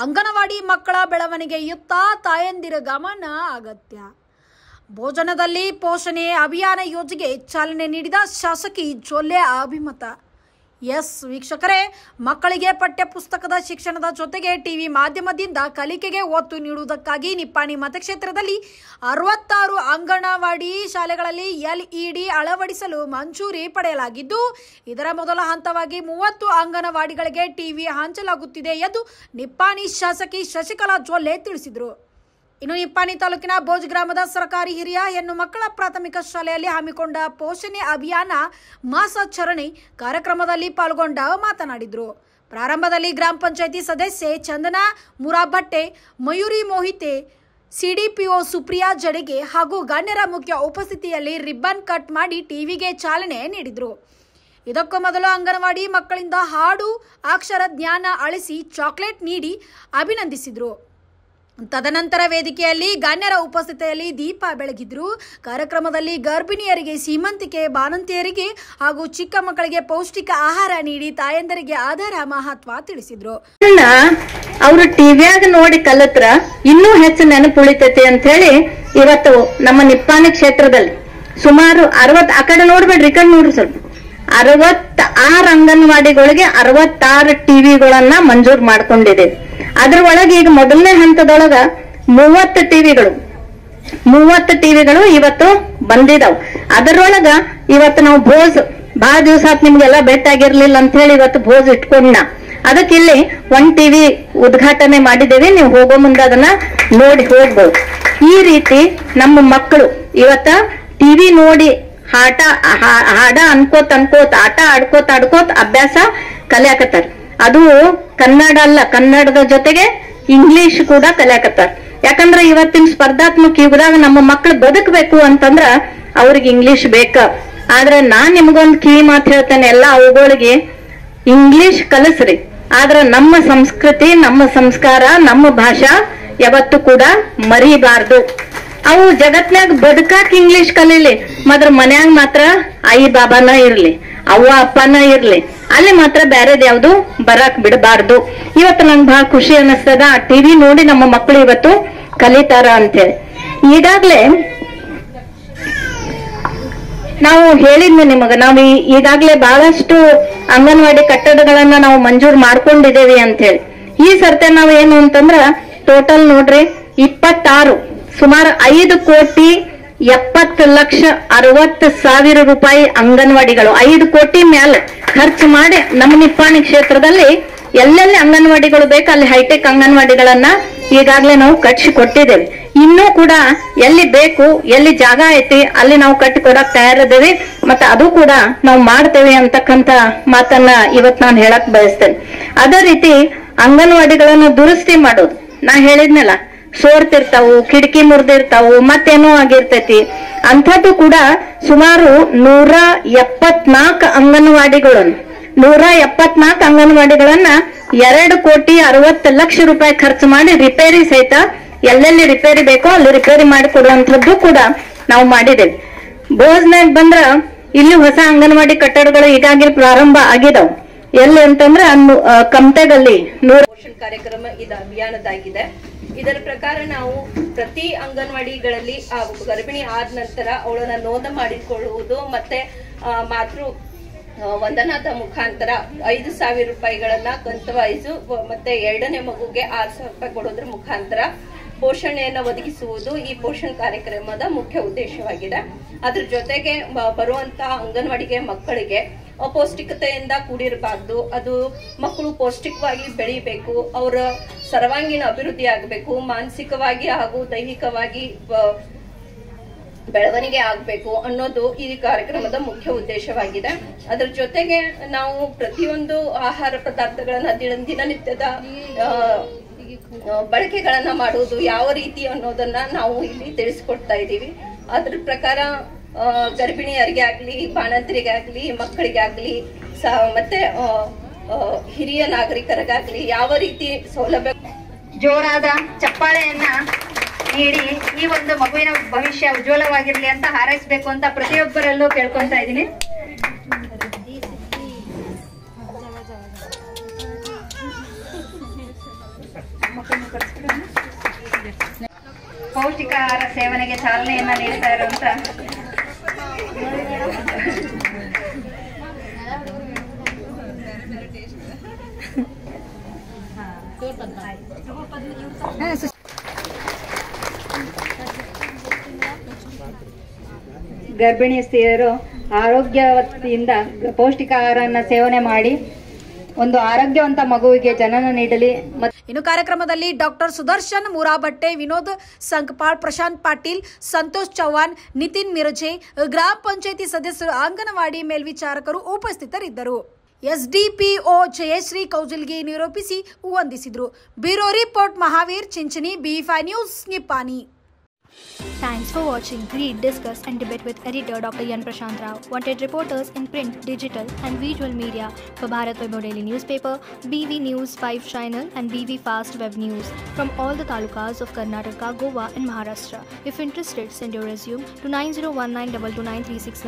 ಅಂಗನವಾಡಿ ಮಕ್ಕಳ ಬೆಳವಣಿಗೆಯುತ್ತ ತಾಯಂದಿರ ಗಮನ ಅಗತ್ಯ. ಭೋಜನದಲ್ಲಿ ಪೋಷಣೆ ಅಭಿಯಾನ ಯೋಜನೆಗೆ ಚಾಲನೆ ನೀಡಿದ ಶಾಸಕಿ ಜೊಲ್ಲೆ ಅಭಿಮತ. ಎಸ್ ವೀಕ್ಷಕರೇ, ಮಕ್ಕಳಿಗೆ ಪಠ್ಯ ಪುಸ್ತಕದ ಶಿಕ್ಷಣದ ಜೊತೆಗೆ ಟಿವಿ ಮಾಧ್ಯಮದಿಂದ ಕಲಿಕೆಗೆ ಒತ್ತು ನೀಡುವುದಕ್ಕಾಗಿ ನಿಪ್ಪಾಣಿ ಮತಕ್ಷೇತ್ರದಲ್ಲಿ 66 ಅಂಗನವಾಡಿ ಶಾಲೆಗಳಲ್ಲಿ ಎಲ್ಇಡಿ ಅಳವಡಿಸಲು ಮಂಜೂರಿ ಪಡೆಯಲಾಗಿದ್ದು, ಇದರ ಮೊದಲ ಹಂತವಾಗಿ 30 ಅಂಗನವಾಡಿಗಳಿಗೆ ಟಿವಿ ಹಂಚಲಾಗುತ್ತಿದೆ ಎಂದು ನಿಪ್ಪಾಣಿ ಶಾಸಕಿ ಶಶಿಕಲಾ ಜೊಲ್ಲೆ ತಿಳಿಸಿದರು. ಇನ್ನು ನಿಪ್ಪಾಣಿ ತಾಲೂಕಿನ ಬೋಜ್ ಗ್ರಾಮದ ಸರ್ಕಾರಿ ಹಿರಿಯ ಹೆಣ್ಣು ಮಕ್ಕಳ ಪ್ರಾಥಮಿಕ ಶಾಲೆಯಲ್ಲಿ ಹಮ್ಮಿಕೊಂಡ ಪೋಷಣೆ ಅಭಿಯಾನ ಮಾಸಾಚರಣೆ ಕಾರ್ಯಕ್ರಮದಲ್ಲಿ ಪಾಲ್ಗೊಂಡ ಮಾತನಾಡಿದರು. ಪ್ರಾರಂಭದಲ್ಲಿ ಗ್ರಾಮ ಪಂಚಾಯಿತಿ ಸದಸ್ಯೆ ಚಂದನಾ ಮುರಾಬಟ್ಟೆ, ಮಯೂರಿ ಮೋಹಿತೆ, ಸಿಡಿಪಿಒ ಸುಪ್ರಿಯಾ ಜಡೆಗೆ ಹಾಗೂ ಗಣ್ಯರ ಮುಖ್ಯ ಉಪಸ್ಥಿತಿಯಲ್ಲಿ ರಿಬ್ಬನ್ ಕಟ್ ಮಾಡಿ ಟಿವಿಗೆ ಚಾಲನೆ ನೀಡಿದರು. ಇದಕ್ಕೂ ಮೊದಲು ಅಂಗನವಾಡಿ ಮಕ್ಕಳಿಂದ ಹಾಡು, ಅಕ್ಷರ ಜ್ಞಾನ ಅಳಿಸಿ ಚಾಕ್ಲೇಟ್ ನೀಡಿ ಅಭಿನಂದಿಸಿದರು. ತದನಂತರ ವೇದಿಕೆಯಲ್ಲಿ ಗಣ್ಯರ ಉಪಸ್ಥಿತಿಯಲ್ಲಿ ದೀಪ ಬೆಳಗಿದ್ರು. ಕಾರ್ಯಕ್ರಮದಲ್ಲಿ ಗರ್ಭಿಣಿಯರಿಗೆ ಸೀಮಂತಿಕೆ, ಬಾಣಂತಿಯರಿಗೆ ಹಾಗೂ ಚಿಕ್ಕ ಮಕ್ಕಳಿಗೆ ಪೌಷ್ಟಿಕ ಆಹಾರ ನೀಡಿ ತಾಯಂದರಿಗೆ ಅದರ ಮಹತ್ವ ತಿಳಿಸಿದ್ರು. ಅವರು ಟಿವಿಯಾಗ ನೋಡಿ ಕಲಿತ್ರ ಇನ್ನೂ ಹೆಚ್ಚು ನೆನಪು ಉಳಿತೈತಿ ಅಂತ ಹೇಳಿ ಇವತ್ತು ನಮ್ಮ ನಿಪ್ಪಾಣಿ ಕ್ಷೇತ್ರದಲ್ಲಿ ಸುಮಾರು 60 ಆ ಕಡೆ ನೋಡ್ಬೇಡ್ರಿ, ಈ ಕಡೆ ನೋಡ್ರಿ ಸ್ವಲ್ಪ, 66 ಅಂಗನವಾಡಿಗಳಿಗೆ 66 ಟಿವಿಗಳನ್ನ ಮಂಜೂರು ಮಾಡ್ಕೊಂಡಿದೆ. ಅದ್ರ ಒಳಗೆ ಈಗ ಮೊದಲನೇ ಹಂತದೊಳಗ 30 ಟಿವಿಗಳು ಇವತ್ತು ಬಂದಿದಾವ್. ಅದರೊಳಗ ಇವತ್ತು ನಾವು ಭೋಜ್ ಬಹಳ ದಿವಸ ನಿಮ್ಗೆಲ್ಲ ಭೇಟಿಯಾಗಿರ್ಲಿಲ್ಲ ಅಂತ ಹೇಳಿ ಇವತ್ತು ಭೋಜ್ ಇಟ್ಕೊಂಡ. ಅದಕ್ಕೆ ಇಲ್ಲಿ 1 ಟಿವಿ ಉದ್ಘಾಟನೆ ಮಾಡಿದ್ದೇವೆ. ನೀವು ಹೋಗೋ ಮುಂದೆ ಅದನ್ನ ನೋಡಿ ಹೋಗ್ಬೋದು. ಈ ರೀತಿ ನಮ್ಮ ಮಕ್ಕಳು ಇವತ್ತ ಟಿವಿ ನೋಡಿ ಹಾಡ ಅನ್ಕೋತ ಆಟ ಆಡ್ಕೋತ ಅಭ್ಯಾಸ ಕಲಿಯಾಕತ್ತಾರ. ಅದು ಕನ್ನಡ ಅಲ್ಲ, ಕನ್ನಡದ ಜೊತೆಗೆ ಇಂಗ್ಲಿಷ್ ಕೂಡ ಕಲಿಯಾಕತ್ತಾರ. ಯಾಕಂದ್ರೆ ಇವತ್ತಿನ ಸ್ಪರ್ಧಾತ್ಮಕ ಯುಗದಾಗ ನಮ್ಮ ಮಕ್ಕಳು ಬದುಕಬೇಕು ಅಂತಂದ್ರ ಅವ್ರಿಗೆ ಇಂಗ್ಲಿಷ್ ಬೇಕ. ಆದ್ರೆ ನಾನ್ ನಿಮ್ಗೊಂದು ಕಿವಿ ಮಾತು ಹೇಳ್ತೇನೆ, ಎಲ್ಲ ಅವುಗಳಿಗೆ ಇಂಗ್ಲಿಷ್ ಕಲಿಸ್ರಿ, ಆದ್ರ ನಮ್ಮ ಸಂಸ್ಕೃತಿ, ನಮ್ಮ ಸಂಸ್ಕಾರ, ನಮ್ಮ ಭಾಷಾ ಯಾವತ್ತೂ ಕೂಡ ಮರಿಬಾರ್ದು. ಅವು ಜಗತ್ನಾಗ ಬದುಕಾಕ ಇಂಗ್ಲಿಷ್ ಕಲೀಲಿ, ಮಾತ್ರ ಮನ್ಯಾಗ ಮಾತ್ರ ಆಯಿ ಬಾಬಾನ ಇರ್ಲಿ, ಅವ್ವ ಅಪ್ಪನ ಇರ್ಲಿ, ಅಲ್ಲಿ ಮಾತ್ರ ಬ್ಯಾರೇದ್ ಯಾವ್ದು ಬರಾಕ್ ಬಿಡಬಾರ್ದು. ಇವತ್ತು ನಂಗೆ ಬಹಳ ಖುಷಿ ಅನಿಸ್ತದ, ಟಿವಿ ನೋಡಿ ನಮ್ಮ ಮಕ್ಕಳು ಇವತ್ತು ಕಲಿತಾರ ಅಂತೇಳಿ. ಈಗಾಗ್ಲೇ ನಾವು ಹೇಳಿದ್ವಿ ನಿಮಗ, ನಾವು ಈಗಾಗ್ಲೇ ಬಹಳಷ್ಟು ಅಂಗನವಾಡಿ ಕಟ್ಟಡಗಳನ್ನ ನಾವು ಮಂಜೂರು ಮಾಡ್ಕೊಂಡಿದ್ದೇವೆ ಅಂತ ಹೇಳಿ. ಈ ಸರ್ತೆ ನಾವು ಏನು ಅಂತಂದ್ರ ಟೋಟಲ್ ನೋಡ್ರಿ 26 ಸುಮಾರು 5,70,60,60,000 ರೂಪಾಯಿ ಅಂಗನವಾಡಿಗಳು 5 ಕೋಟಿ ಮೇಲೆ ಖರ್ಚು ಮಾಡಿ ನಮ್ಮ ನಿಪ್ಪಾಣಿ ಕ್ಷೇತ್ರದಲ್ಲಿ ಎಲ್ಲೆಲ್ಲಿ ಅಂಗನವಾಡಿಗಳು ಬೇಕು ಅಲ್ಲಿ ಹೈಟೆಕ್ ಅಂಗನವಾಡಿಗಳನ್ನ ಈಗಾಗಲೇ ನಾವು ಕಟ್ಟಿಸಿ ಕೊಟ್ಟಿದ್ದೇವೆ. ಇನ್ನೂ ಕೂಡ ಎಲ್ಲಿ ಬೇಕು, ಎಲ್ಲಿ ಜಾಗ ಐತಿ ಅಲ್ಲಿ ನಾವು ಕಟ್ಟಿ ಕೊಡಕ್ ತಯಾರಿದ್ದೇವೆ. ಮತ್ತೆ ಅದು ಕೂಡ ನಾವು ಮಾಡ್ತೇವೆ ಅಂತಕ್ಕಂತ ಮಾತನ್ನ ಇವತ್ ನಾನು ಹೇಳಕ್ ಬಯಸ್ತೇನೆ. ಅದೇ ರೀತಿ ಅಂಗನವಾಡಿಗಳನ್ನ ದುರಸ್ತಿ ಮಾಡೋದು, ನಾ ಹೇಳಿದ್ನಲ್ಲ, ಸೋರ್ತಿರ್ತಾವು, ಕಿಟಕಿ ಮುರಿದಿರ್ತಾವು, ಮತ್ತೇನೋ ಆಗಿರ್ತೈತಿ. ಅಂಥದ್ದು ಕೂಡ ಸುಮಾರು 174 ಅಂಗನವಾಡಿಗಳನ್ನು 174 ಅಂಗನವಾಡಿಗಳನ್ನ 2,60,00,000 ರೂಪಾಯಿ ಖರ್ಚು ಮಾಡಿ ರಿಪೇರಿ ಸಹಿತ ಎಲ್ಲೆಲ್ಲಿ ರಿಪೇರಿ ಬೇಕೋ ಅಲ್ಲಿ ರಿಪೇರಿ ಮಾಡಿಕೊಡುವಂಥದ್ದು ಕೂಡ ನಾವು ಮಾಡಿದ್ದೇವೆ. ಬೋಜ್ನಾಗ ಬಂದ್ರ ಇಲ್ಲಿ ಹೊಸ ಅಂಗನವಾಡಿ ಕಟ್ಟಡಗಳು ಈಗಾಗಲೇ ಪ್ರಾರಂಭ ಆಗಿದಾವ್. ಎಲ್ಲಿ ಅಂತಂದ್ರ ಕಮತೆಗಲ್ಲಿ ಪೋಷಣ್ ಕಾರ್ಯಕ್ರಮ ಇದು ಅಭಿಯಾನದಾಗಿದೆ. ಇದರ ಪ್ರಕಾರ ನಾವು ಪ್ರತಿ ಅಂಗನವಾಡಿಗಳಲ್ಲಿ ಗರ್ಭಿಣಿ ಆದ ನಂತರ ಅವಳನ್ನ ನೋಂದ ಮಾಡಿಕೊಳ್ಳುವುದು ಮತ್ತೆ ಮಾತೃ ವಂದನಾದ ಮುಖಾಂತರ 5,000 ರೂಪಾಯಿಗಳನ್ನ ಕಂತುವೈಸು ಮತ್ತೆ 2ನೇ ಮಗುಗೆ 6,000 ರೂಪಾಯಿ ಕೊಡೋದ್ರ ಮುಖಾಂತರ ಪೋಷಣೆಯನ್ನ ಒದಗಿಸುವುದು ಈ ಪೋಷಣ್ ಕಾರ್ಯಕ್ರಮದ ಮುಖ್ಯ ಉದ್ದೇಶವಾಗಿದೆ. ಅದ್ರ ಜೊತೆಗೆ ಬರುವಂತಹ ಅಂಗನವಾಡಿಗೆ ಮಕ್ಕಳಿಗೆ ಅಪೌಷ್ಟಿಕತೆಯಿಂದ ಕೂಡಿರಬಾರ್ದು, ಅದು ಮಕ್ಕಳು ಪೌಷ್ಟಿಕವಾಗಿ ಬೆಳಿಬೇಕು, ಅವರ ಸರ್ವಾಂಗೀಣ ಅಭಿವೃದ್ಧಿ ಆಗಬೇಕು, ಮಾನಸಿಕವಾಗಿ ಹಾಗೂ ದೈಹಿಕವಾಗಿ ಬೆಳವಣಿಗೆ ಆಗ್ಬೇಕು ಅನ್ನೋದು ಈ ಕಾರ್ಯಕ್ರಮದ ಮುಖ್ಯ ಉದ್ದೇಶವಾಗಿದೆ. ಅದರ ಜೊತೆಗೆ ನಾವು ಪ್ರತಿಯೊಂದು ಆಹಾರ ಪದಾರ್ಥಗಳನ್ನ ದಿನನಿತ್ಯದ ಬಳಕೆಗಳನ್ನ ಮಾಡುವುದು ಯಾವ ರೀತಿ ಅನ್ನೋದನ್ನ ನಾವು ಇಲ್ಲಿ ತಿಳಿಸ್ಕೊಡ್ತಾ ಇದ್ದೀವಿ. ಅದ್ರ ಪ್ರಕಾರ ಗರ್ಭಿಣಿಯರಿಗೆ ಆಗ್ಲಿ, ಬಾಣಂತರಿಗೆ ಆಗ್ಲಿ, ಮಕ್ಕಳಿಗೆ ಆಗ್ಲಿ, ಮತ್ತೆ ಹಿರಿಯ ನಾಗರಿಕರಿಗಾಗ್ಲಿ ಯಾವ ರೀತಿ ಸೌಲಭ್ಯ. ಜೋರಾದ ಚಪ್ಪಾಳೆಯನ್ನ ನೀಡಿ ಈ ಒಂದು ಮಗುವಿನ ಭವಿಷ್ಯ ಉಜ್ವಲವಾಗಿರ್ಲಿ ಅಂತ ಹಾರೈಸಬೇಕು ಅಂತ ಪ್ರತಿಯೊಬ್ಬರಲ್ಲೂ ಕೇಳ್ಕೊಂತಾ ಇದ್ದೀನಿ. ಪೌಷ್ಟಿಕಾಹಾರ ಸೇವನೆಗೆ ಚಾಲನೆಯನ್ನ ನೀಡ್ತಾ ಇರುವಂತ ಗರ್ಭಿಣಿ ಸ್ತ್ರೀಯರು ಆರೋಗ್ಯವತಿಯಿಂದ ಪೌಷ್ಟಿಕಾಹಾರನ ಸೇವನೆ ಮಾಡಿ ಒಂದು ಆರೋಗ್ಯವಂತ ಮಗುವಿಗೆ ಜನನ ನೀಡಲಿ. ಇನ್ನು ಕಾರ್ಯಕ್ರಮದಲ್ಲಿ ಡಾಕ್ಟರ್ ಸುದರ್ಶನ್ ಮುರಾಬಟ್ಟೆ, ವಿನೋದ್ ಸಂಕಪಾಳ್, ಪ್ರಶಾಂತ್ ಪಾಟೀಲ್, ಸಂತೋಷ್ ಚೌಹಾಣ್, ನಿತಿನ್ ಮಿರಜೆ, ಗ್ರಾಮ ಪಂಚಾಯಿತಿ ಸದಸ್ಯರು, ಅಂಗನವಾಡಿ ಮೇಲ್ವಿಚಾರಕರು ಉಪಸ್ಥಿತರಿದ್ದರು. ಎಸ್ಡಿಪಿಒ ಜಯಶ್ರೀ ಕೌಜಲ್ಗಿ ನಿರೂಪಿಸಿ ವಂದಿಸಿದರು. Bureau report Mahaveer Chinchani, B5 news Nippani. Thanks for watching. Read, discuss and debate with editor Dr. Yan Prashant Rao. Wanted reporters in print, digital and visual media for Bharat Vaibhav Daily Newspaper, BV News 5 Channel and BV Fast Web News from all the talukas of Karnataka, Goa and Maharashtra. If interested, send your resume to 9019229369.